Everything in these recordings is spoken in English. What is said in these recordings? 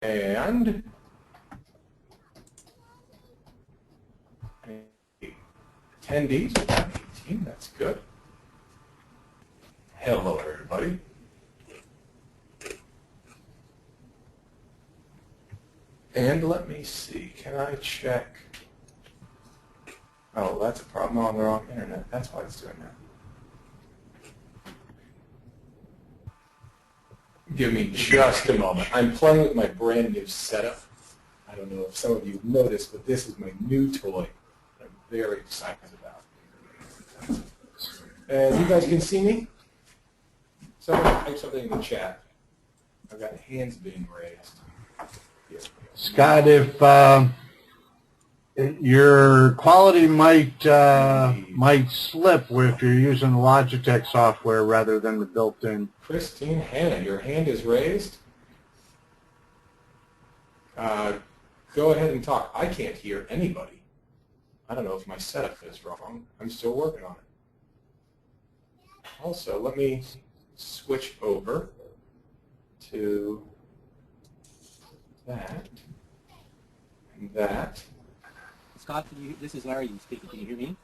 And attendees, we have 18, that's good. Hello, everybody. And let me see, can I check? Oh, that's a problem. I'm on the wrong internet. That's why it's doing that. Give me just a moment. I'm playing with my brand new setup. I don't know if some of you noticed, but this is my new toy that I'm very excited about. And you guys can see me? Someone type something in the chat. I've got hands being raised. Here. Scott, if your quality might slip if you're using Logitech software rather than the built-in. Christine Hanna, your hand is raised. Go ahead and talk. I can't hear anybody. I don't know if my setup is wrong. I'm still working on it. Also, let me switch over to that and that. Scott, this is Larry speaking. Can you hear me?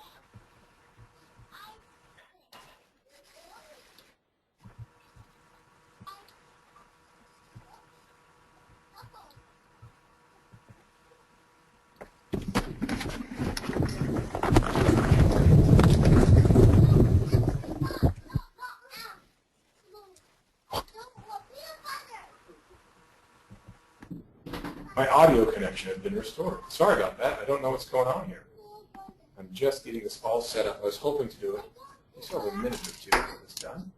My audio connection has been restored. Sorry about that. I don't know what's going on here. I'm just getting this all set up. I was hoping to do it. We still have a minute or two to get this done.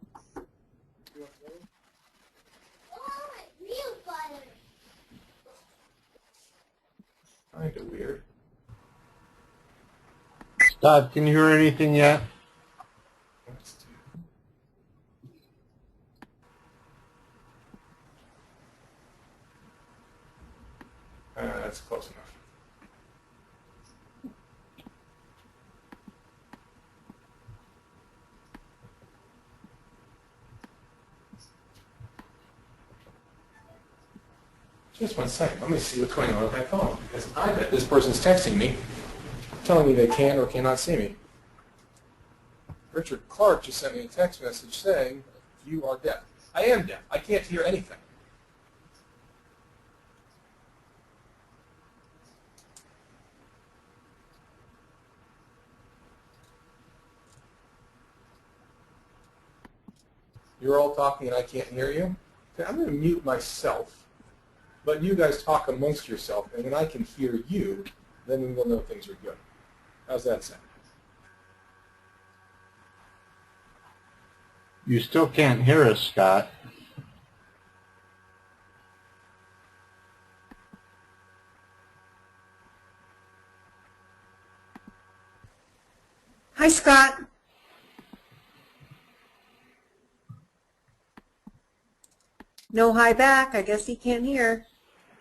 Kind of weird. Scott, can you hear anything yet? Let's do. That's close enough. Just 1 second. Let me see what's going on with my phone. Because I bet this person's texting me, telling me they can or cannot see me. Richard Clark just sent me a text message saying, you are deaf. I am deaf. I can't hear anything. You're all talking and I can't hear you? Okay, I'm going to mute myself, but you guys talk amongst yourself, and when I can hear you, then we'll know things are good. How's that sound? You still can't hear us, Scott. Hi, Scott. No hi back. I guess he can't hear.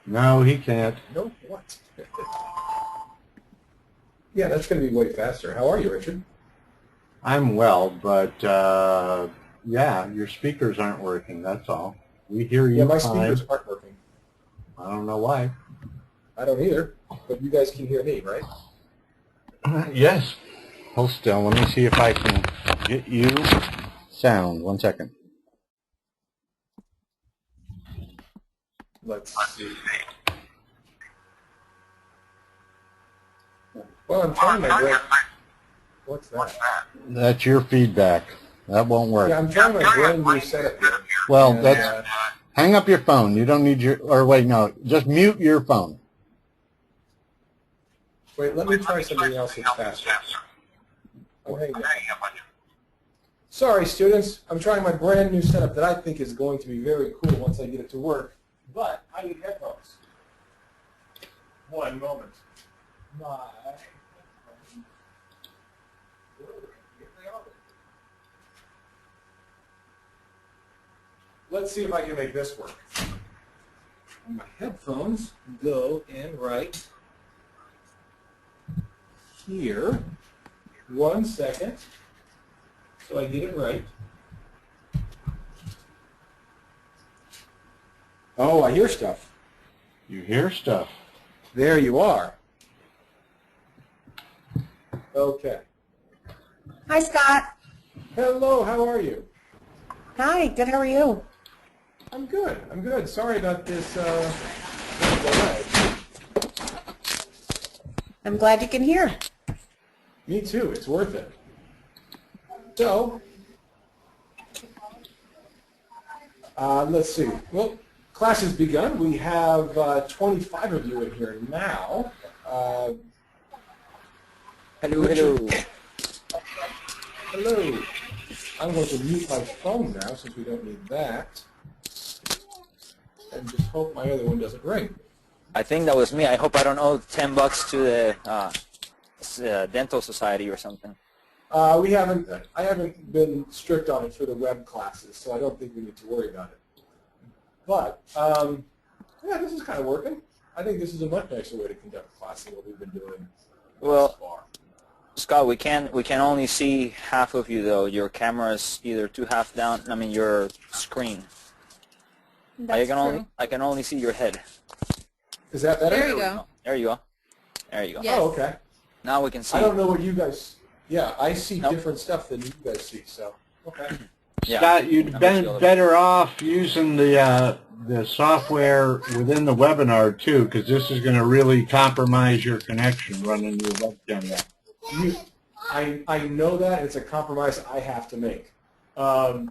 No, he can't. No, what? Yeah, that's going to be way faster. How are you, Richard? I'm well, but yeah, your speakers aren't working, that's all. We hear you Yeah, my fine. speakers aren't working. I don't know why. I don't either, but you guys can hear me, right? Yes. Hold still. Let me see if I can get you sound. 1 second. Let's see. Well, I'm trying my brand. What's that? That's your feedback. That won't work. Yeah, I'm trying my brand new setup here. Well, And, that's hang up your phone. You don't need your, or wait, no, just mute your phone. wait, let me try something else that's faster. Oh, hang on. Sorry, students. I'm trying my brand new setup that I think is going to be very cool once I get it to work. But I need headphones. 1 moment. My Let's see if I can make this work. My headphones go in right here. 1 second. So I get it right. Oh, I hear stuff. You hear stuff. There you are. Okay. Hi, Scott. Hello, how are you? Hi, good, how are you? I'm good. I'm good. Sorry about this delay. I'm glad you can hear. Me too. It's worth it. So, let's see. Well, class has begun. We have 25 of you in here now. Hello, hello. Hello. I'm going to mute my phone now since we don't need that. And just hope my other one doesn't ring. I think that was me. I hope I don't owe $10 to the dental society or something. I haven't been strict on it for the web classes, so I don't think we need to worry about it. But, yeah, this is kind of working. I think this is a much nicer way to conduct class than what we've been doing thus far. Scott, we can only see half of you though. Your camera's either too half down. I mean, your screen. That's true. I can only see your head. Is that better? There you go. There you go. There you go. Yes. Oh, okay. Now we can see. I don't know what you guys. Yeah, I see Nope. different stuff than you guys see. So, okay. Yeah. Scott, you'd been better off using the software within the webinar too, because this is going to really compromise your connection running your webcam. I know that it's a compromise I have to make.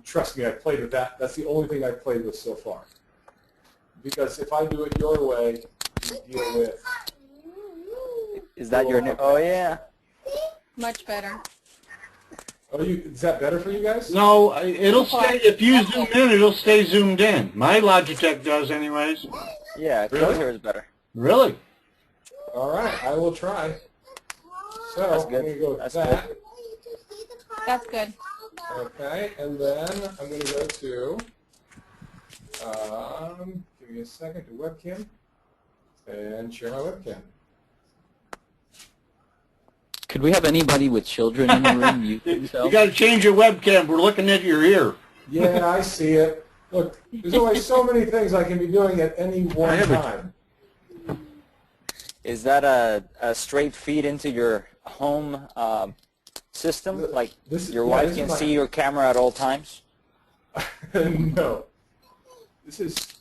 Trust me, I've played with that. That's the only thing I've played with so far. Because if I do it your way, you deal with. Is that your new? Oh yeah. Much better. Oh, is that better for you guys? No, it'll stay, if you zoom in, it'll stay zoomed in. My Logitech does anyways. Yeah, Really? here is better. Really? All right, I will try. So That's I'm good. going to go with That's that. good. That's good. Okay, and then I'm going to go to, give me a second, to webcam, and share my webcam. Could we have anybody with children in the room mute You themselves? got to change your webcam. We're looking at your ear. Yeah, I see it. Look, there's only so many things I can be doing at any one time. Is that a straight feed into your home system? Like your wife can see your camera at all times? No. This is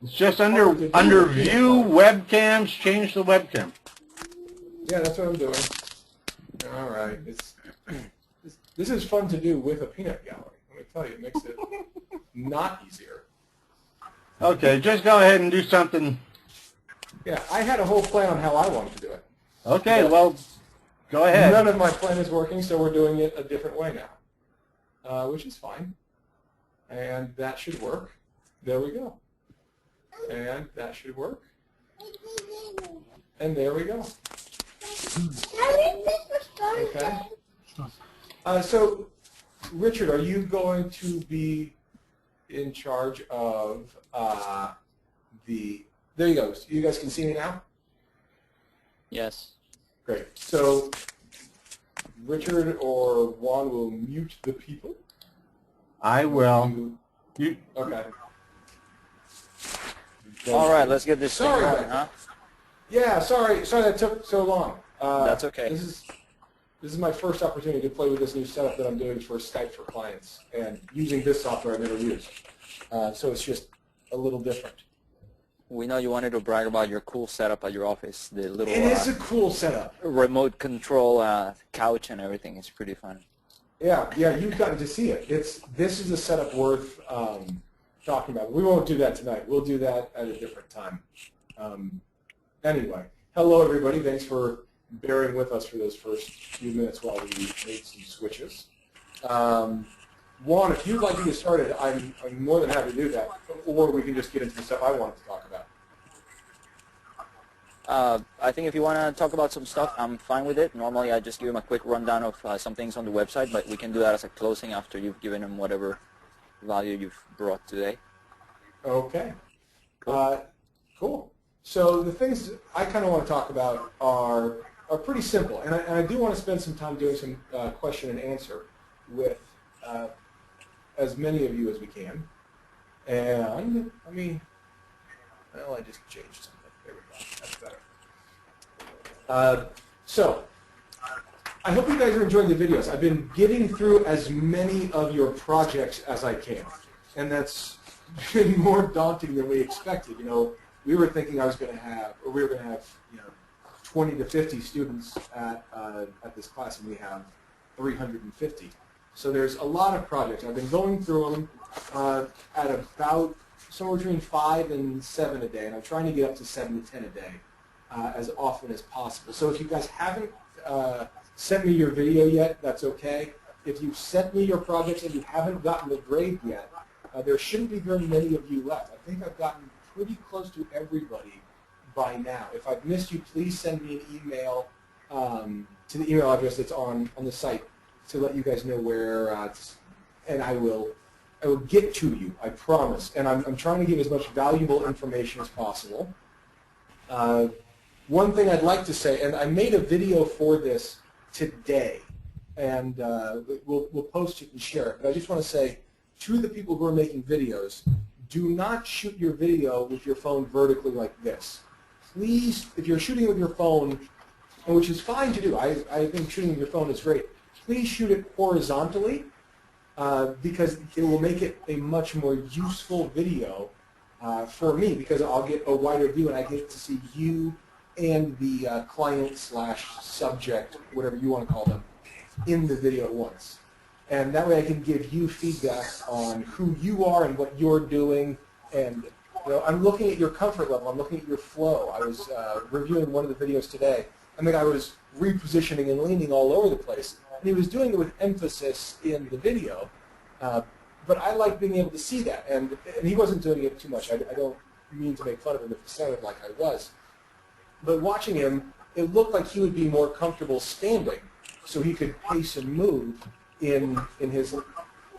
It's just under view webcams. Change the webcam. yeah, that's what I'm doing. All right, this is fun to do with a peanut gallery. Let me tell you, it makes it not easier. Okay, just go ahead and do something. Yeah, I had a whole plan on how I wanted to do it. Okay, well, go ahead. None of my plan is working, so we're doing it a different way now, which is fine. And that should work. There we go. And that should work. And there we go. Okay. So, Richard, are you going to be in charge of the... There you go. You guys can see me now? Yes. Great. So, Richard or Juan will mute the people. I will. You, Okay. All right, let's get this thing Sorry going, about huh? Yeah, sorry that took so long. That's okay. This is my first opportunity to play with this new setup that I'm doing for Skype for clients, and using this software I've never used. So it's just a little different. We know you wanted to brag about your cool setup at your office, the little It is a cool setup. remote control couch and everything. It's pretty fun. Yeah, you've gotten to see it. This is a setup worth talking about. We won't do that tonight. We'll do that at a different time. Anyway, hello everybody. Thanks for bearing with us for those first few minutes while we made some switches. Juan, if you'd like to get started, I'm more than happy to do that. Or we can just get into the stuff I wanted to talk about. I think if you want to talk about some stuff, I'm fine with it. Normally, I just give them a quick rundown of some things on the website, but we can do that as a closing after you've given them whatever value you've brought today. Okay. Cool. So the things I kind of want to talk about are pretty simple, and I do want to spend some time doing some question and answer with as many of you as we can. And let me Well, I just changed something. There we go. That's better. So, I hope you guys are enjoying the videos. I've been getting through as many of your projects as I can, and that's been more daunting than we expected. You know, we were thinking we were going to have, 20 to 50 students at this class, and we have 350. So there's a lot of projects. I've been going through them at about somewhere between 5 and 7 a day, and I'm trying to get up to 7 to 10 a day as often as possible. So if you guys haven't sent me your video yet, that's okay. If you've sent me your projects and you haven't gotten the grade yet, there shouldn't be very many of you left. I think I've gotten pretty close to everybody by now. If I've missed you, please send me an email to the email address that's on the site to let you guys know where, and I will get to you, I promise. And I'm trying to give as much valuable information as possible. One thing I'd like to say, and I made a video for this today, and we'll post it and share it, but I just want to say to the people who are making videos, do not shoot your video with your phone vertically like this. Please, if you're shooting with your phone, and which is fine to do, I think shooting with your phone is great, please shoot it horizontally because it will make it a much more useful video for me, because I'll get a wider view and I get to see you and the client/subject, whatever you want to call them, in the video at once. And that way I can give you feedback on who you are and what you're doing. And I'm looking at your comfort level. I'm looking at your flow. I was reviewing one of the videos today, and the guy was repositioning and leaning all over the place. And he was doing it with emphasis in the video. But I like being able to see that. And he wasn't doing it too much. I don't mean to make fun of him if it sounded like I was. But watching him, it looked like he would be more comfortable standing so he could pace and move in his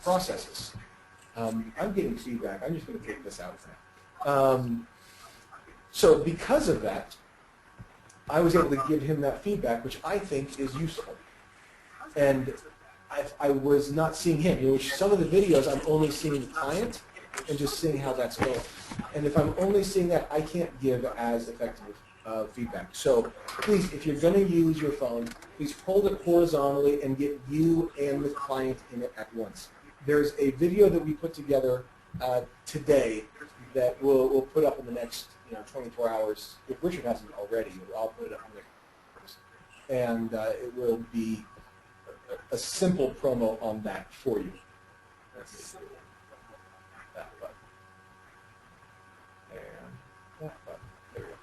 processes. I'm getting feedback. I'm just going to take this out now. So because of that, I was able to give him that feedback, which I think is useful. And I was not seeing him. Which some of the videos I'm only seeing the client and just seeing how that's going. And if I'm only seeing that, I can't give as effective feedback. So please, if you're going to use your phone, please hold it horizontally and get you and the client in it at once. There's a video that we put together today that we'll put up in the next 24 hours. If Richard hasn't already, I'll put it up in the and it will be a simple promo on that for you. That's that button. And that button. There we go.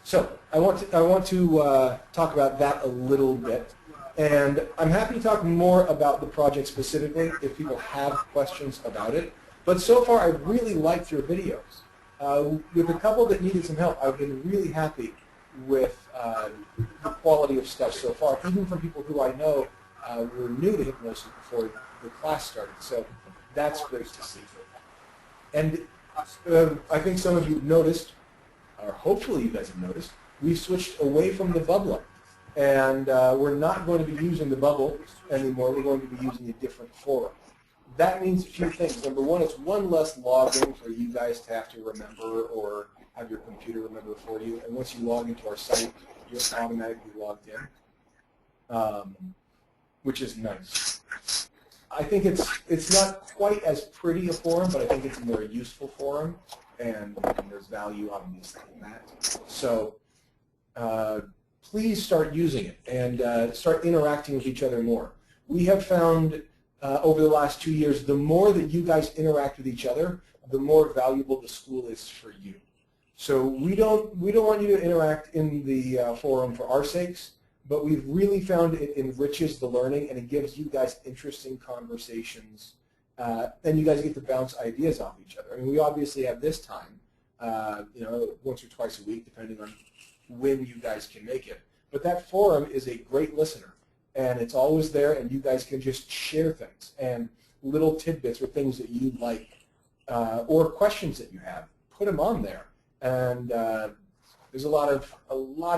So I want to talk about that a little bit, and I'm happy to talk more about the project specifically if people have questions about it. But so far, I've really liked your videos. With a couple that needed some help, I've been really happy with the quality of stuff so far, even from people who I know were new to hypnosis before the class started. So that's great to see. And I think some of you have noticed, or hopefully you guys have noticed, we've switched away from the bubble. And we're not going to be using the bubble anymore. We're going to be using a different forum. That means a few things. Number one, it's one less login for you guys to have to remember or have your computer remember for you. And once you log into our site, you're automatically logged in, which is nice. I think it's not quite as pretty a forum, but I think it's a more useful forum, and there's value obviously in that. So please start using it and start interacting with each other more. We have found over the last 2 years, the more that you guys interact with each other, the more valuable the school is for you. So we don't want you to interact in the forum for our sakes, but we've really found it enriches the learning and it gives you guys interesting conversations, and you guys get to bounce ideas off each other. I mean, we obviously have this time, once or twice a week, depending on when you guys can make it. But that forum is a great listener, and it's always there, and you guys can just share things and little tidbits or things that you like or questions that you have. Put them on there, and there's a lot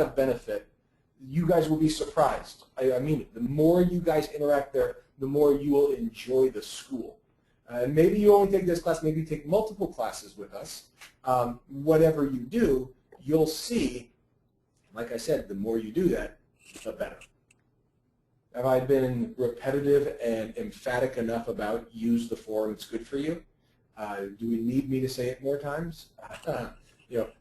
of benefit. You guys will be surprised. I mean it. The more you guys interact there, the more you will enjoy the school. And maybe you only take this class, maybe you take multiple classes with us. Whatever you do, you'll see, like I said, the more you do that, the better. Have I been repetitive and emphatic enough about use the forum, it's good for you? Do we need me to say it more times?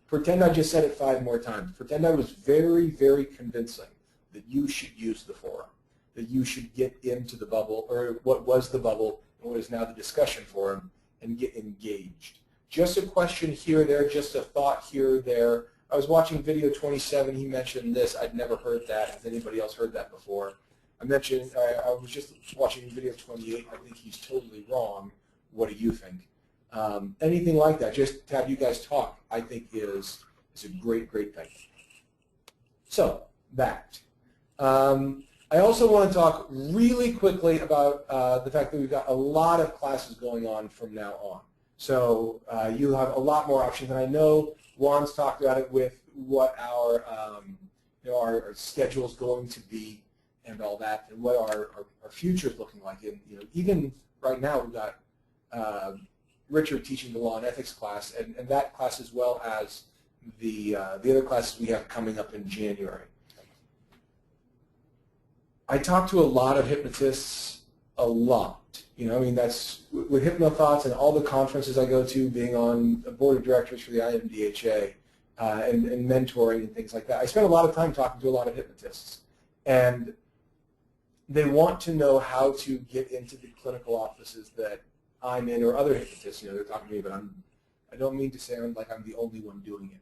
Pretend I just said it 5 more times. Pretend I was very, very convincing that you should use the forum, that you should get into the bubble, or what was the bubble and what is now the discussion forum, and get engaged. Just a question here or there, just a thought here or there. I was watching video 27. He mentioned this. I'd never heard that. Has anybody else heard that before? I was just watching video 28. I think he's totally wrong. What do you think? Anything like that, just to have you guys talk, I think is a great, great thing. So, that. I also want to talk really quickly about the fact that we've got a lot of classes going on from now on. So you have a lot more options, and I know Juan's talked about it with what our schedule is going to be and all that, and what our future is looking like. And even right now, we've got Richard teaching the law and ethics class, and that class as well as the other classes we have coming up in January. I talk to a lot of hypnotists, a lot. That's with HypnoThoughts and all the conferences I go to, being on the board of directors for the IMDHA and mentoring and things like that. I spend a lot of time talking to a lot of hypnotists, and they want to know how to get into the clinical offices that I'm in, or other hypnotists. They're talking to me, but I don't mean to say I'm the only one doing it.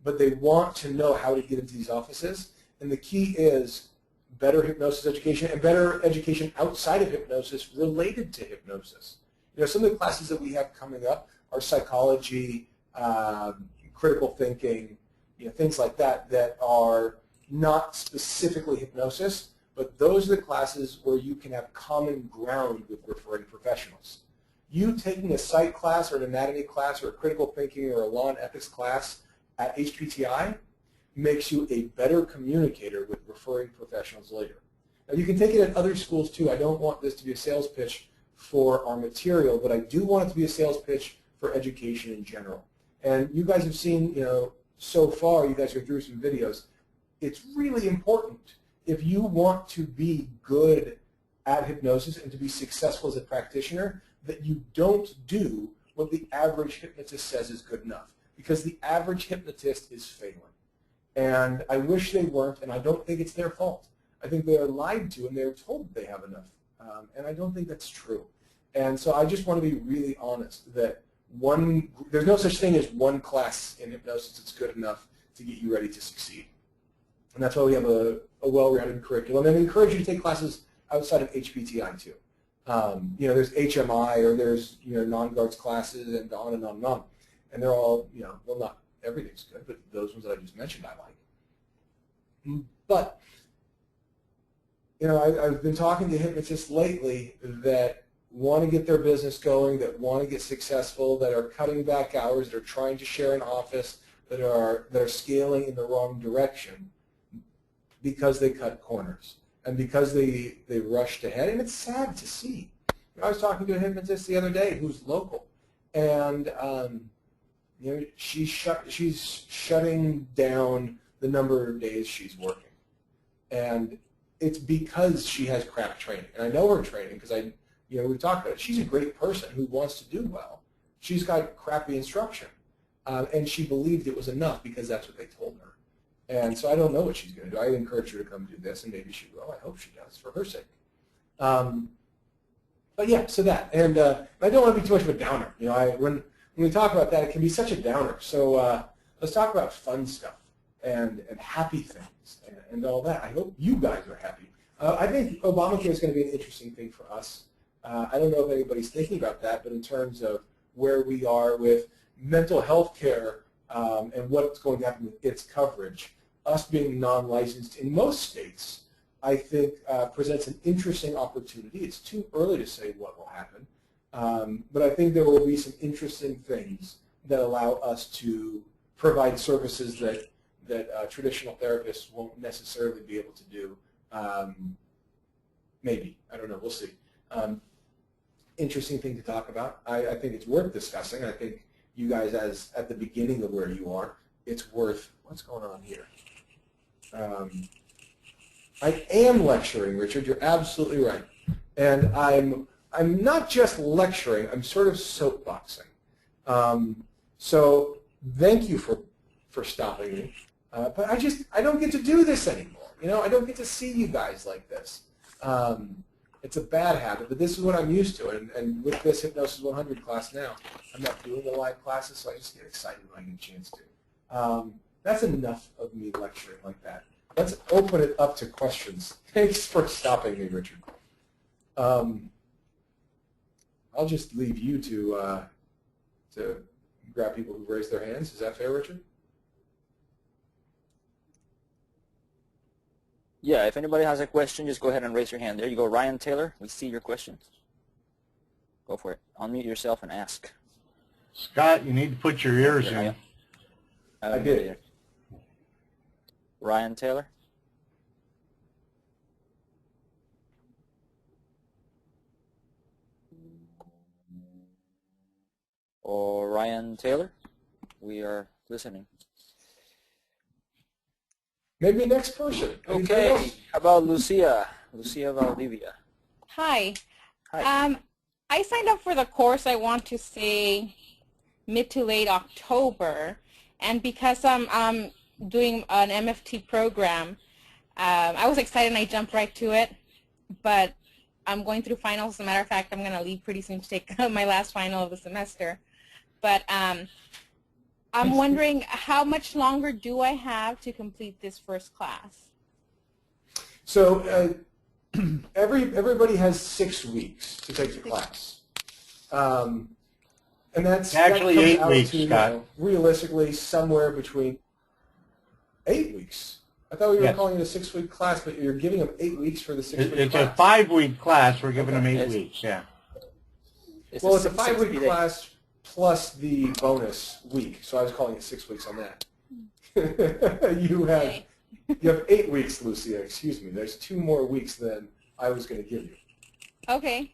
But they want to know how to get into these offices, and the key is better hypnosis education and better education outside of hypnosis related to hypnosis. Some of the classes that we have coming up are psychology, critical thinking, things like that that are not specifically hypnosis, but those are the classes where you can have common ground with referring professionals. You taking a psych class or an anatomy class or a critical thinking or a law and ethics class at HPTI makes you a better communicator with referring professionals later. Now, you can take it at other schools too. I don't want this to be a sales pitch for our material, but I do want it to be a sales pitch for education in general. And you guys have seen, so far, you guys are through some videos. It's really important, if you want to be good at hypnosis and to be successful as a practitioner, that you don't do what the average hypnotist says is good enough, because the average hypnotist is failing. And I wish they weren't, and I don't think it's their fault. I think they are lied to and they're told they have enough. And I don't think that's true. And so I just want to be really honest that there's no such thing as one class in hypnosis that's good enough to get you ready to succeed. And that's why we have a well-rounded curriculum. And I encourage you to take classes outside of HPTI too. There's HMI, or there's non-guards classes, and on and on and on. And they're all, well, not everything's good, but those ones that I just mentioned I like. But, I've been talking to hypnotists lately that want to get their business going, that want to get successful, that are cutting back hours, that are trying to share an office, that are scaling in the wrong direction because they cut corners and because they rushed ahead. And it's sad to see. I was talking to a hypnotist the other day who's local, and she's shutting down the number of days she's working, and it's because she has crap training. And I know her training because we've talked about it. She's a great person who wants to do well. She's got crappy instruction, and she believed it was enough because that's what they told her. And so I don't know what she's going to do. I encourage her to come do this, and maybe she will. I hope she does, for her sake. But yeah, so that. And I don't want to be too much of a downer. When we talk about that, it can be such a downer. So let's talk about fun stuff and happy things and all that. I hope you guys are happy. I think Obamacare is going to be an interesting thing for us. I don't know if anybody's thinking about that, but in terms of where we are with mental health care and what's going to happen with its coverage, us being non-licensed in most states, I think presents an interesting opportunity. It's too early to say what will happen, but I think there will be some interesting things that allow us to provide services that traditional therapists won't necessarily be able to do. Maybe. I don't know. We'll see. interesting thing to talk about. I think it's worth discussing. I think you guys, as at the beginning of where you are, it's worth. What's going on here? I am lecturing, Richard. You're absolutely right, and I'm not just lecturing. I'm sort of soapboxing. So thank you for stopping me. But I don't get to do this anymore. You know, I don't get to see you guys like this. It's a bad habit, but this is what I'm used to. And with this Hypnosis 100 class now, I'm not doing the live classes, so I just get excited when I get a chance to. That's enough of me lecturing like that. Let's open it up to questions. Thanks for stopping me, Richard. I'll just leave you to grab people who raise their hands. Is that fair, Richard? Yeah, if anybody has a question, just go ahead and raise your hand. There you go, Ryan Taylor. We see your question. Go for it. Unmute yourself and ask. Scott, you need to put your ears in. I did. Ryan Taylor. Or Ryan Taylor. We are listening. Maybe next person. Okay. How about Lucia? Lucia Valdivia. Hi. Hi. I signed up for the course, I want to say mid to late October, and because I'm doing an MFT program, I was excited and I jumped right to it, but I'm going through finals. As a matter of fact, I'm going to leave pretty soon to take my last final of the semester. But I'm wondering, how much longer do I have to complete this first class? So everybody has 6 weeks to take the class. And that's Actually that 8 weeks, Scott. Realistically, somewhere between 8 weeks. I thought we were calling it a 6-week class, but you're giving them 8 weeks for the 6-week It's class. a 5-week class. We're giving them 8 weeks, yeah. Well, it's a 5-week class plus the bonus week, so I was calling it 6 weeks on that. You have 8 weeks, Lucia. Excuse me. There's 2 more weeks than I was going to give you. Okay.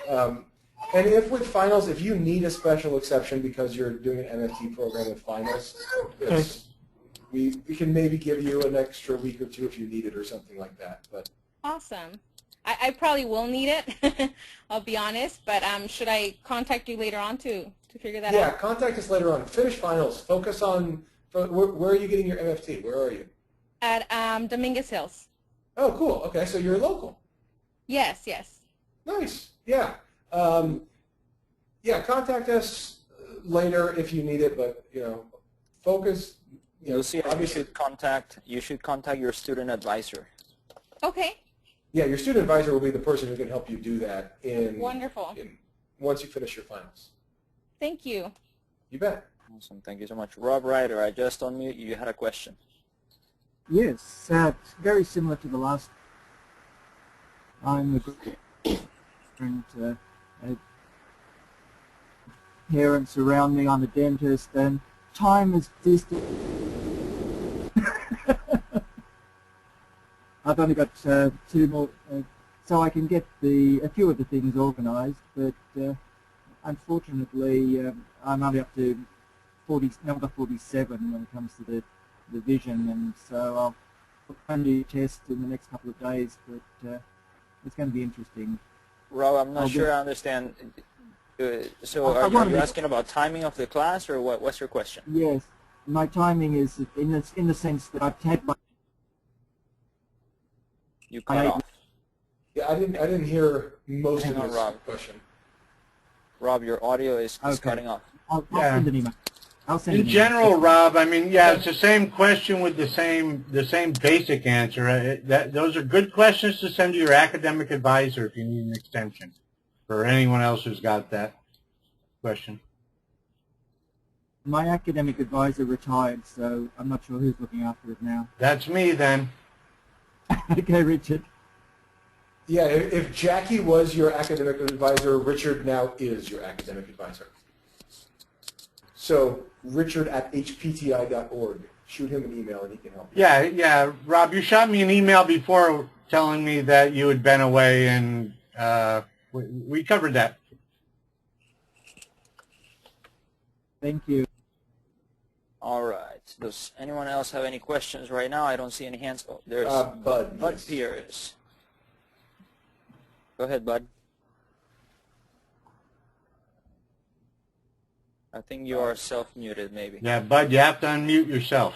And if with finals, if you need a special exception because you're doing an MFT program with finals, we can maybe give you an extra week or 2 if you need it or something like that. But Awesome. I probably will need it, I'll be honest, but should I contact you later on to figure that out? yeah, contact us later on. Finish finals. Focus on, where are you getting your MFT? Where are you? At Dominguez Hills. Oh, cool. Okay, so you're local. Yes, yes. Nice. Yeah. Yeah, contact us later if you need it, but, you know, focus. You know, Lucia, obviously, you should contact your student advisor. Okay. yeah, your student advisor will be the person who can help you do that Wonderful. once you finish your finals. Thank you. You bet. Awesome. Thank you so much. Rob Ryder, I just unmute you. You had a question. Yes, very similar to the last time. And parents around me. I'm a dentist, and time is distant. I've only got 2 more, so I can get a few of the things organised. But unfortunately, I'm only up to number 47 when it comes to the vision, and so I'll only test in the next couple of days. But it's going to be interesting. Rob, I'm not sure I understand. So are you asking about timing of the class, or what? What's your question? Yes, my timing is in the sense that I've had my. You cut off. Yeah, I didn't hear most of on, this Rob. question. Rob, your audio is cutting off. I'll send an email. In general, Rob, I mean, yeah, it's the same question with the same basic answer. Those are good questions to send to your academic advisor if you need an extension, for anyone else who's got that question. My academic advisor retired, so I'm not sure who's looking after it now. That's me then. Okay, Richard. Yeah, if Jackie was your academic advisor, Richard now is your academic advisor. So richard@hpti.org. Shoot him an email and he can help you. Yeah, Rob, you shot me an email before telling me that you had been away and we covered that. Thank you. All right. Does anyone else have any questions right now? I don't see any hands. Oh, there's Bud. Bud Yes. Pierce. Go ahead, Bud. I think you are self-muted, maybe. Yeah, Bud, you have to unmute yourself.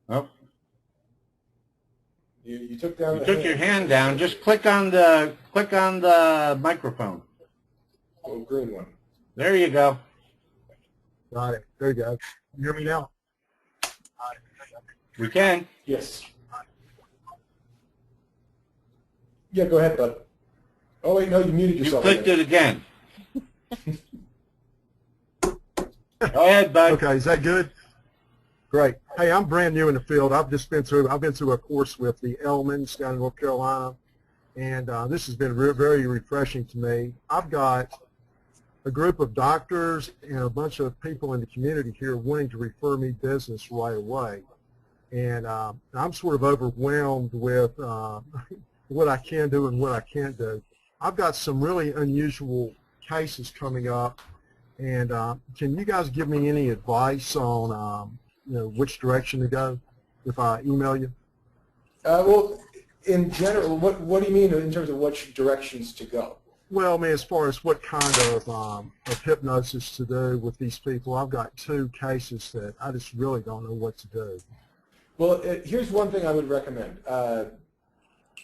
Oh, You took down. you the took your hand down. Just click on the microphone. Oh, green one. There you go. Got it. There you go. You hear me now? We can. Yes. Yeah, go ahead, Bud. Oh wait, no, you muted You yourself. clicked it again. Go ahead, Bud. Okay, is that good? Great. Hey, I'm brand new in the field. I've been through a course with the Elmans down in North Carolina, and this has been very refreshing to me. I've got a group of doctors and a bunch of people in the community here wanting to refer me business right away, and I'm sort of overwhelmed with what I can do and what I can't do. I've got some really unusual cases coming up, and can you guys give me any advice on which direction to go if I email you? Well, in general, what do you mean in terms of which directions to go? Well, I mean, as far as what kind of hypnosis to do with these people, I've got 2 cases that I just really don't know what to do. Well, here's one thing I would recommend.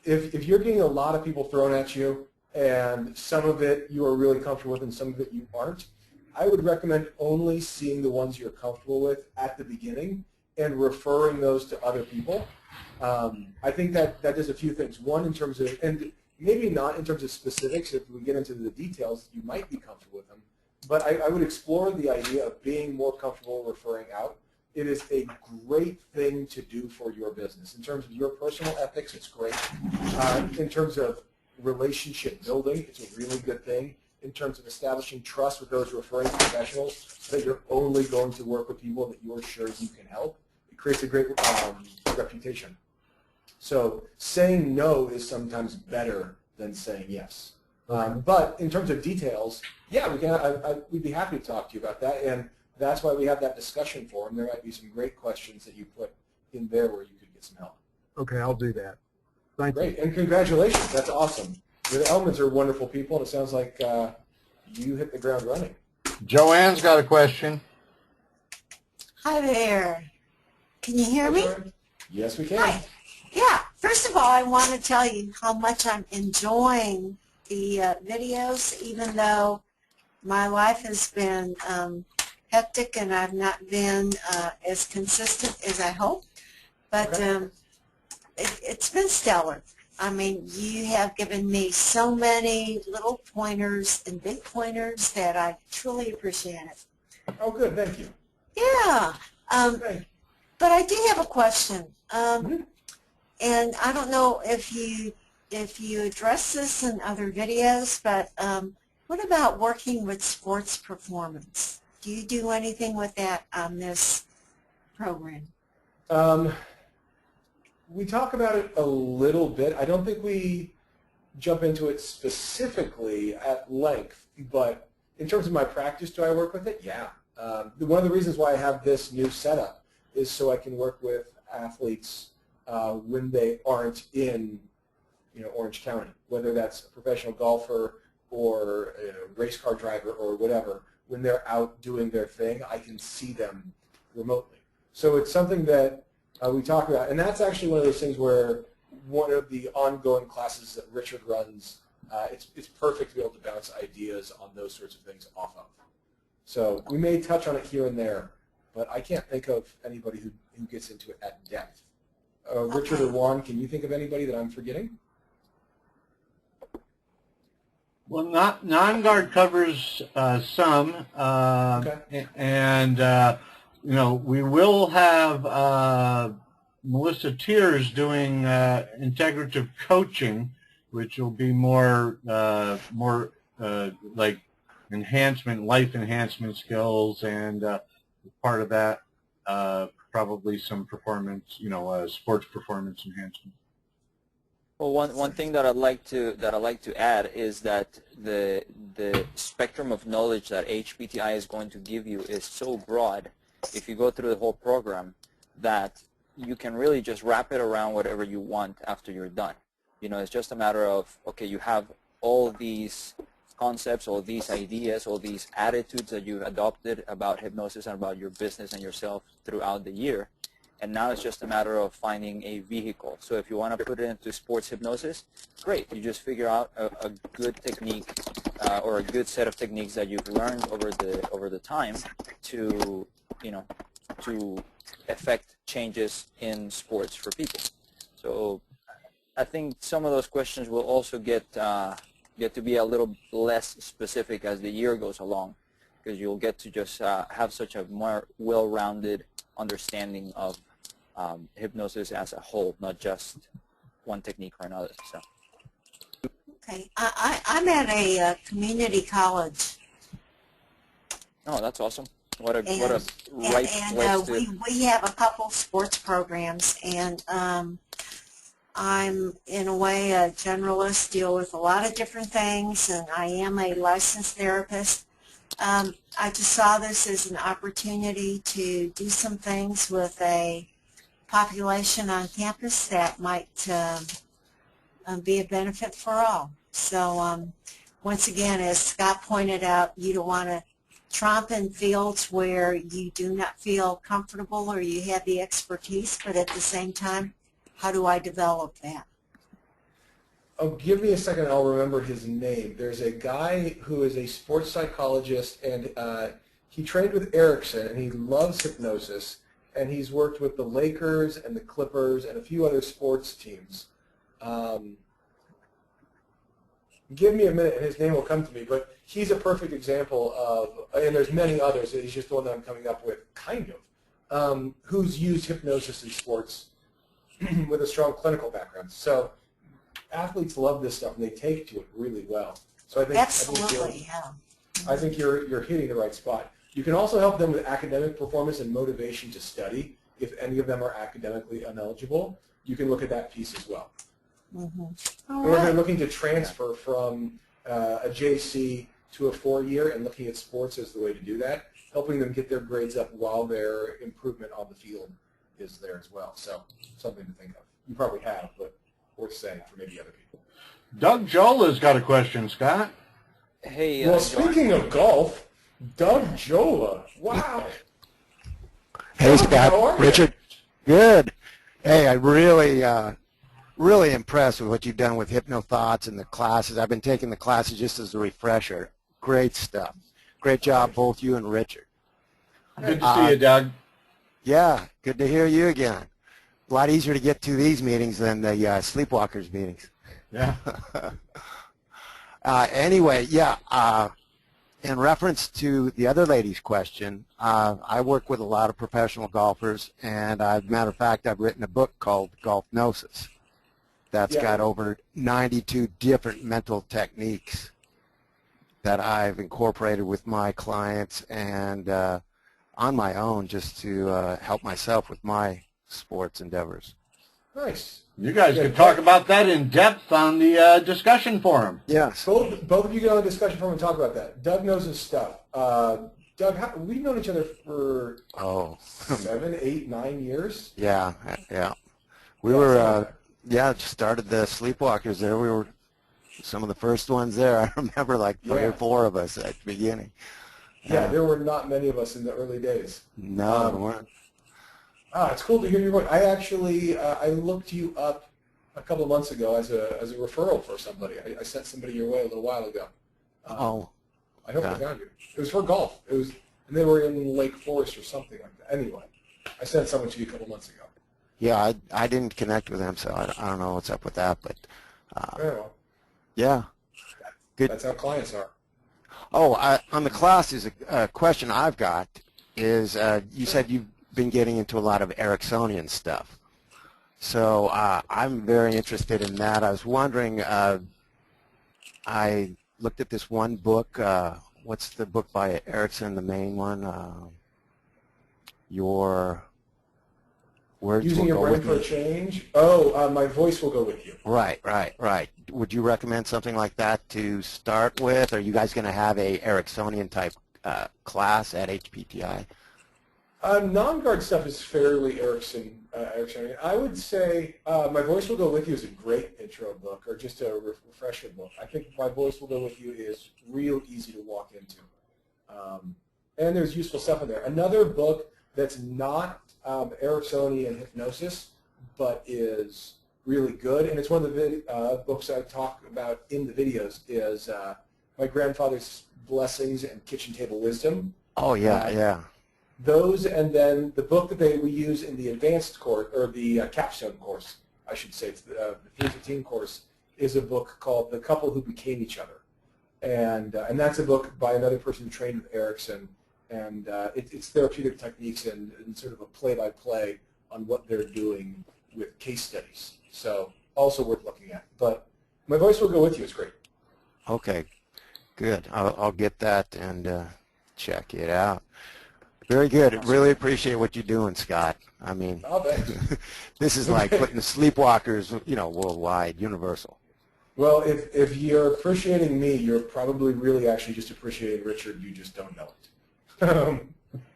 If you're getting a lot of people thrown at you, and some of it you are really comfortable with and some of it you aren't, I would recommend only seeing the ones you're comfortable with at the beginning and referring those to other people. I think that does a few things. One, in terms of, and maybe not in terms of specifics, if we get into the details, you might be comfortable with them. But I would explore the idea of being more comfortable referring out. It is a great thing to do for your business. In terms of your personal ethics, it's great. In terms of relationship building, it's a really good thing. In terms of establishing trust with those referring professionals, that you're only going to work with people that you're sure you can help. It creates a great reputation. So saying no is sometimes better than saying yes. But in terms of details, yeah, we'd be happy to talk to you about that, and that's why we have that discussion forum. There might be some great questions that you put in there where you could get some help. Okay, I'll do that. Thank you. Great, and congratulations. That's awesome. The Elmans are wonderful people, and it sounds like you hit the ground running. Joanne's got a question. Hi there. Can you hear me? Yes, we can. Hi. Yeah. First of all, I want to tell you how much I'm enjoying the videos, even though my life has been hectic and I've not been as consistent as I hoped. But Okay. It's been stellar. I mean, you have given me so many little pointers and big pointers that I truly appreciate it. Oh, good. Thank you. Yeah. Thank you. But I do have a question. And I don't know if you address this in other videos, but what about working with sports performance? Do you do anything with that on this program? We talk about it a little bit. I don't think we jump into it specifically at length, but in terms of my practice, do I work with it? Yeah. One of the reasons why I have this new setup is so I can work with athletes when they aren't in Orange County, whether that's a professional golfer or a race car driver or whatever. When they're out doing their thing, I can see them remotely. So it's something that we talk about, and that's actually one of those things where one of the ongoing classes that Richard runs, it's perfect to be able to bounce ideas on those sorts of things off of. So we may touch on it here and there, but I can't think of anybody who gets into it at depth. Richard or Juan, can you think of anybody that I'm forgetting? Well, Non-Guard covers some, Okay. and we will have Melissa Tears doing integrative coaching, which will be more like life enhancement skills, and part of that. probably some performance, sports performance enhancement. Well, one thing that I'd like to add is that the spectrum of knowledge that HPTI is going to give you is so broad, if you go through the whole program, that you can really just wrap it around whatever you want after you're done. It's just a matter of, okay, you have all these concepts, all these ideas, all these attitudes that you've adopted about hypnosis and about your business and yourself throughout the year. And now it's just a matter of finding a vehicle. So if you want to put it into sports hypnosis, great. You just figure out a good technique or a good set of techniques that you've learned over the time to to affect changes in sports for people. So I think some of those questions will also get to be a little less specific as the year goes along, because you'll get to just have such a more well-rounded understanding of hypnosis as a whole, not just one technique or another. So. Okay, I'm at a community college. Oh, that's awesome! What a place to. We have a couple sports programs, and I'm in a way a generalist, deal with a lot of different things, and I am a licensed therapist. I just saw this as an opportunity to do some things with a population on campus that might be a benefit for all. So once again, as Scott pointed out, you don't want to tromp in fields where you do not feel comfortable or you have the expertise, but at the same time, how do I develop that? Oh, give me a second, I'll remember his name. There's a guy who is a sports psychologist, and he trained with Erickson, and he loves hypnosis, and he's worked with the Lakers and the Clippers and a few other sports teams. Give me a minute, and his name will come to me, but he's a perfect example of, and there's many others, he's just the one that I'm coming up with, kind of, who's used hypnosis in sports with a strong clinical background. So athletes love this stuff, and they take to it really well. So I think Absolutely, I think you're hitting the right spot. You can also help them with academic performance and motivation to study. If any of them are academically ineligible, you can look at that piece as well. Mm-hmm. Or if they're looking to transfer from a JC to a 4-year and looking at sports as the way to do that, helping them get their grades up while their improvement on the field is there as well. So something to think of. You probably have, but worth saying for maybe other people. Doug Jola's got a question, Scott. Hey. Well, speaking of golf, Doug Jola. Wow. Hey, Scott. Richard. Good. Hey, I really impressed with what you've done with HypnoThoughts and the classes. I've been taking the classes just as a refresher. Great stuff. Great job, both you and Richard. Good to see you, Doug. Yeah, good to hear you again. A lot easier to get to these meetings than the Sleepwalkers meetings. Yeah. Anyway, yeah, in reference to the other lady's question, I work with a lot of professional golfers, and as a matter of fact, I've written a book called Golfnosis that's got over 92 different mental techniques that I've incorporated with my clients and on my own just to help myself with my sports endeavors. Nice. You guys can talk about that in depth on the discussion forum. Yes. Both of you get on the discussion forum and talk about that. Doug knows his stuff. Doug, we've known each other for 7, 8, 9 years. Yeah, yeah. We were, just started the Sleepwalkers there. We were some of the first ones there. I remember like 3 or 4 of us at the beginning. Yeah, there were not many of us in the early days. No, there weren't. It's cool to hear your voice. I actually I looked you up a couple of months ago as a referral for somebody. I sent somebody your way a little while ago. I hope I found you. It was for golf. It was, and they were in Lake Forest or something like that. Anyway, I sent someone to you a couple months ago. Yeah, I didn't connect with them, so I don't know what's up with that. But yeah, good. That's how clients are. Oh, on the classes, a question I've got is you said you've been getting into a lot of Ericksonian stuff. So I'm very interested in that. I was wondering, I looked at this one book. What's the book by Erickson, the main one? your words Using will your go brain with for a me? change? Oh, my voice will go with you. Right, right, right. Would you recommend something like that to start with? Are you guys going to have a Ericksonian type class at HPTI? Non-guard stuff is fairly Ericksonian. I would say My Voice Will Go With You is a great intro book, or just a refresher book. I think My Voice Will Go With You is real easy to walk into. And there's useful stuff in there. Another book that's not Ericksonian hypnosis, but is really good, and it's one of the books I talk about in the videos, is My Grandfather's Blessings and Kitchen Table Wisdom. Oh, yeah, yeah. Those, and then the book that we use in the advanced course, or the capstone course, I should say, it's the 315 course, is a book called The Couple Who Became Each Other. And that's a book by another person who trained with Erickson, and it's therapeutic techniques and sort of a play-by-play on what they're doing with case studies. So also worth looking at. But My Voice Will Go With You is great. Okay, good. I'll get that and check it out. Very good. Really appreciate what you're doing, Scott. I mean, this is like putting the sleepwalkers, worldwide, universal. Well, if you're appreciating me, you're probably really actually just appreciating Richard. You just don't know it.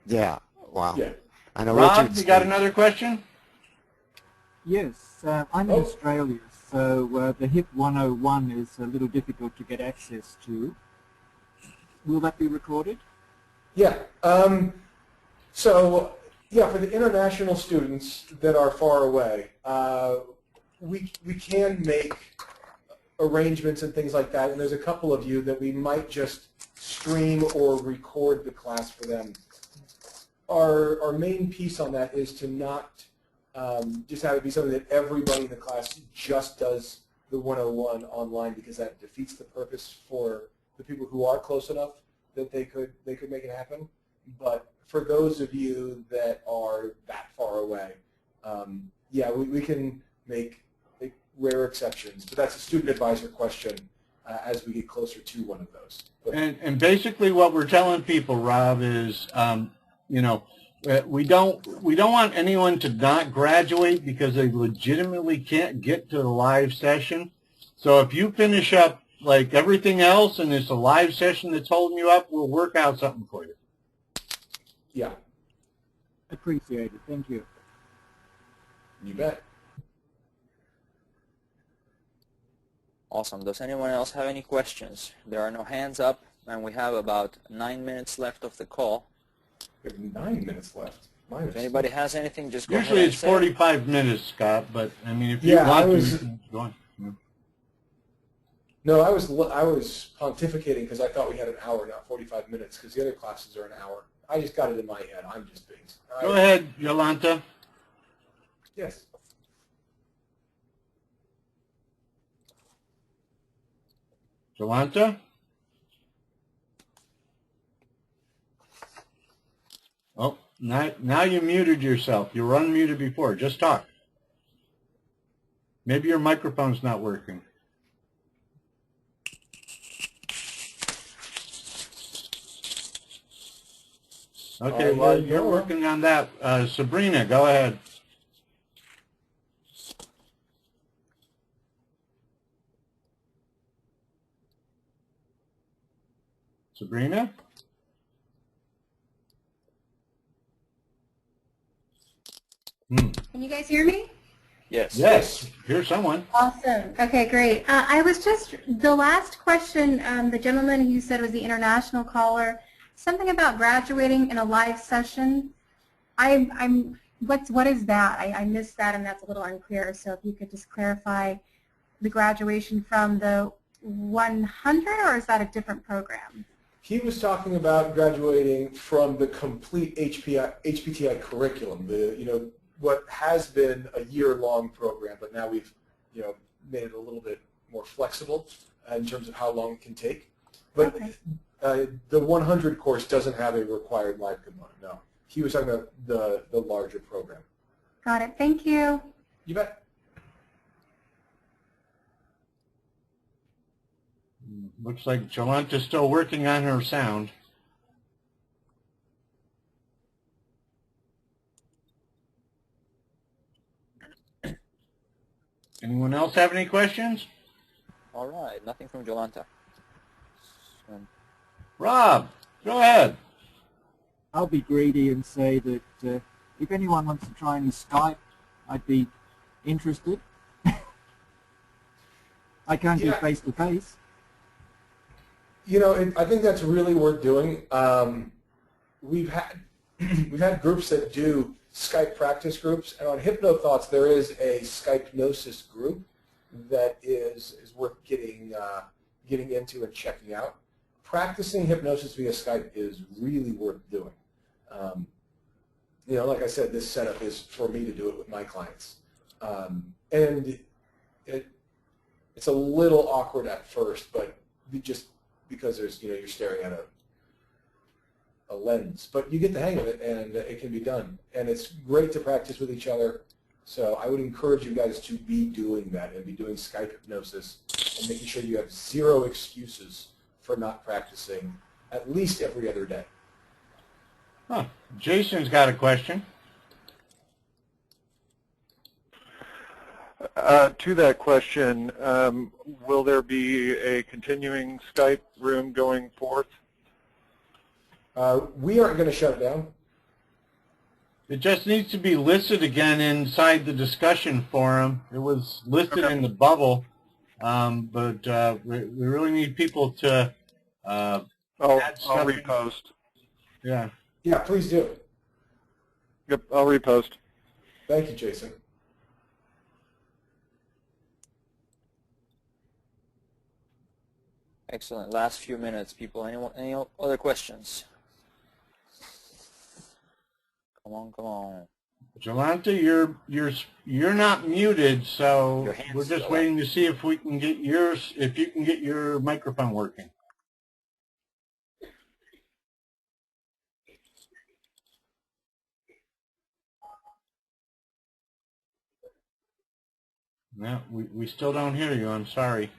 Yeah. Wow. Yeah. I know. Rob, Richard's you got another question? Yes, I'm in Australia, so the HIP 101 is a little difficult to get access to. Will that be recorded? Yeah. So, for the international students that are far away, we can make arrangements and things like that, and there's a couple of you that we might just stream or record the class for them. Our main piece on that is to not just have it be something that everybody in the class just does the 101 online, because that defeats the purpose for the people who are close enough that they could make it happen. But for those of you that are that far away, we can make rare exceptions. But that's a student advisor question as we get closer to one of those. But And basically what we're telling people, Rob, is, we don't want anyone to not graduate because they legitimately can't get to the live session. So if you finish up like everything else and it's a live session that's holding you up, we'll work out something for you. yeah, Appreciate it. Thank you. you bet. Awesome. Does anyone else have any questions? There are no hands up, and we have about 9 minutes left of the call. We have 9 minutes left. If anybody has anything, just go Usually ahead it's and say it. 45 minutes, Scott, but I mean, if you Yeah, want I was- to, you can go on. Yeah. No, I was pontificating because I thought we had an hour, not 45 minutes, because the other classes are an hour. I just got it in my head. I'm just being. Go ahead, Yolanta. Yes. Yolanta? Oh, now you muted yourself. You were unmuted before. Just talk. Maybe your microphone's not working. Okay, well, you're working on that. Sabrina, go ahead. Sabrina? Can you guys hear me? Yes. Yes. Here's someone. Awesome. Okay, great. I was just, the last question, the gentleman who said was the international caller, something about graduating in a live session. What is that? I missed that, and that's a little unclear. So if you could just clarify the graduation from the 100, or is that a different program? He was talking about graduating from the complete HPTI curriculum. What has been a year-long program, but now we've made it a little bit more flexible in terms of how long it can take. But the 100 course doesn't have a required live component. No, he was talking about the larger program. Got it. Thank you. You bet. Looks like Jolanta's still working on her sound. Anyone else have any questions? All right, nothing from Jolanta. Rob, go ahead. I'll be greedy and say that if anyone wants to try any Skype, I'd be interested. I can't do face-to-face. You know, I think that's really worth doing. We've had groups that do Skype practice groups, and on HypnoThoughts there is a Skypnosis group that is worth getting into and checking out. Practicing hypnosis via Skype is really worth doing. You know, like I said, this setup is for me to do it with my clients, and it's a little awkward at first, but just because there's, you know, you're staring at a lens, but you get the hang of it, and it can be done, and it's great to practice with each other. So I would encourage you guys to be doing that and be doing Skype hypnosis and making sure you have zero excuses for not practicing at least every other day. Huh. Jason's got a question. To that question, will there be a continuing Skype room going forth? We aren't going to shut it down. It just needs to be listed again inside the discussion forum. It was listed in the bubble, but we really need people to I'll repost. Yeah. Yeah, please do. Yep, I'll repost. Thank you, Jason. Excellent. Last few minutes, people. Any other questions? Come on, come on. Jolanta, you're not muted, so we're just still waiting to see if we can get yours, if you can get your microphone working. No, we still don't hear you. I'm sorry.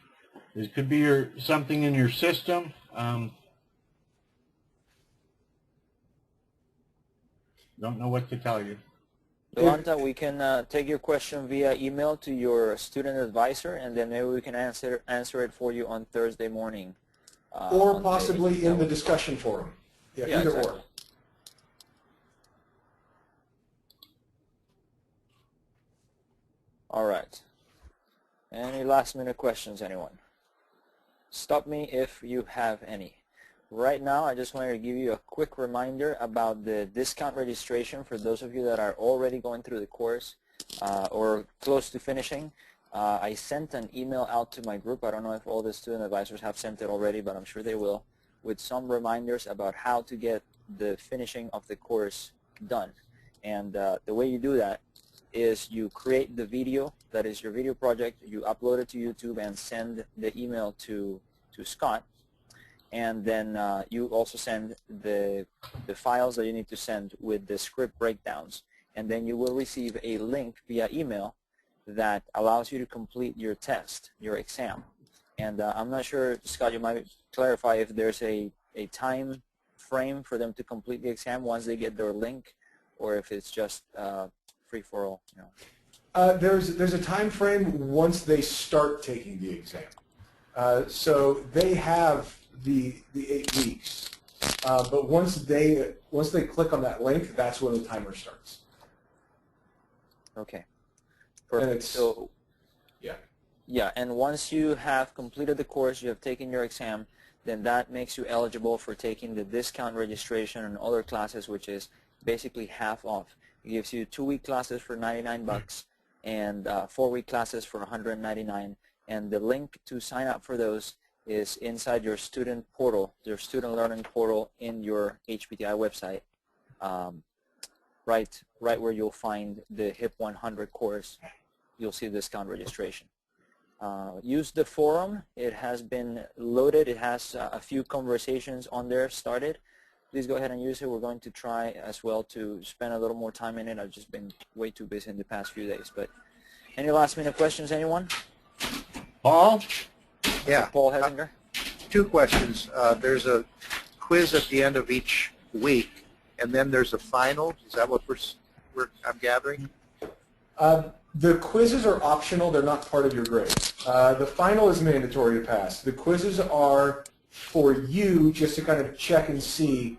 It could be something in your system. Don't know what to tell you. Jolanta, we can take your question via email to your student advisor, and then maybe we can answer it for you on Thursday morning. Or possibly in the discussion forum. Yeah, either exactly. or. All right. Any last minute questions, anyone? Stop me if you have any. Right now, I just wanted to give you a quick reminder about the discount registration for those of you that are already going through the course or close to finishing. I sent an email out to my group. I don't know if all the student advisors have sent it already, but I'm sure they will, with some reminders about how to get the finishing of the course done. And the way you do that is you create the video, that is your video project, you upload it to YouTube and send the email to Scott, and then you also send the files that you need to send with the script breakdowns, and then you will receive a link via email that allows you to complete your test, your exam. And I'm not sure, Scott, you might clarify if there's a time frame for them to complete the exam once they get their link, or if it's just free for all. You know. There's a time frame once they start taking the exam. So they have the 8 weeks, but once they click on that link, that's when the timer starts. Okay. Perfect. So yeah, and once you have completed the course, you have taken your exam, then that makes you eligible for taking the discount registration and other classes, which is basically half off. It gives you 2-week classes for $99 and 4-week classes for $199. And the link to sign up for those is inside your student portal, your student learning portal in your HPTI website, right where you'll find the HIP 100 course. You'll see discount registration. Use the forum. It has been loaded. It has a few conversations on there started. Please go ahead and use it. We're going to try as well to spend a little more time in it. I've just been way too busy in the past few days. But any last minute questions, anyone? Paul? Yeah. Paul Hesinger? 2 questions. There's a quiz at the end of each week, and then there's a final. Is that what I'm gathering? The quizzes are optional. They're not part of your grade. The final is mandatory to pass. The quizzes are for you just to kind of check and see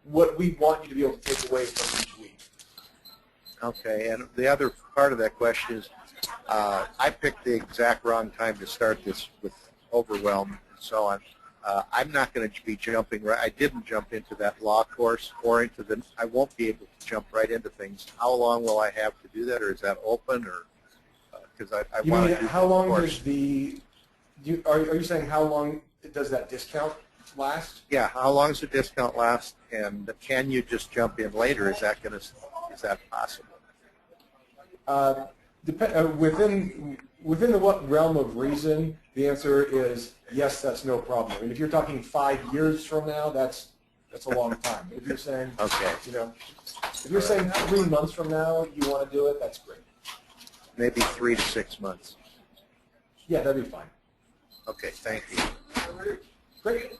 what we want you to be able to take away from each week. Okay, and the other part of that question is, I picked the exact wrong time to start this with overwhelm and so on. I'm not going to be jumping right. I didn't jump into that law course or into the. I won't be able to jump right into things. How long will I have to do that, or is that open, or because I want to do how long course. does the? Are you saying how long does that discount last? Yeah, how long does the discount last, and can you just jump in later? Is that possible? Within the what realm of reason, the answer is yes, that's no problem. I mean, if you're talking 5 years from now, that's a long time. If you're saying, okay, if you're saying 3 months from now you want to do it, that's great. Maybe 3 to 6 months. Yeah, that'd be fine. Okay, thank you. Great.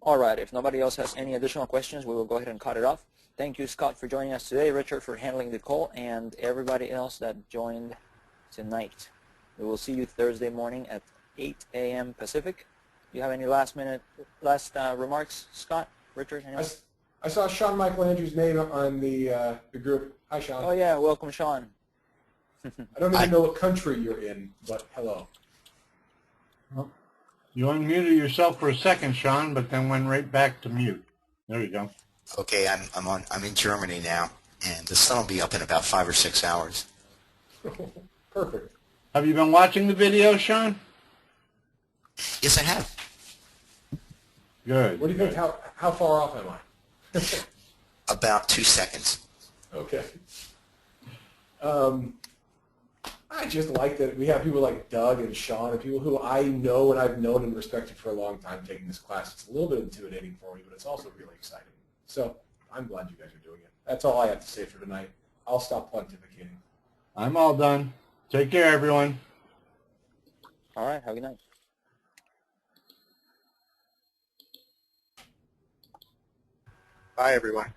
All right, if nobody else has any additional questions, we will go ahead and cut it off. Thank you, Scott, for joining us today, Richard for handling the call, and everybody else that joined tonight. We will see you Thursday morning at 8 a.m. Pacific. Do you have any last remarks, Scott, Richard? Anyone? I saw Sean Michael Andrews' name on the group. Hi, Sean. Oh, yeah, welcome, Sean. I don't even know what country you're in, but hello. Well, you unmuted yourself for a second, Sean, but then went right back to mute. There you go. Okay, I'm in Germany now, and the sun will be up in about 5 or 6 hours. Perfect. Have you been watching the video, Sean? Yes, I have. Good. What do you think? How far off am I? About 2 seconds. Okay. I just like that we have people like Doug and Sean and people who I know and I've known and respected for a long time taking this class. It's a little bit intimidating for me, but it's also really exciting. So I'm glad you guys are doing it. That's all I have to say for tonight. I'll stop pontificating. I'm all done. Take care, everyone. All right, have a good night. Bye, everyone.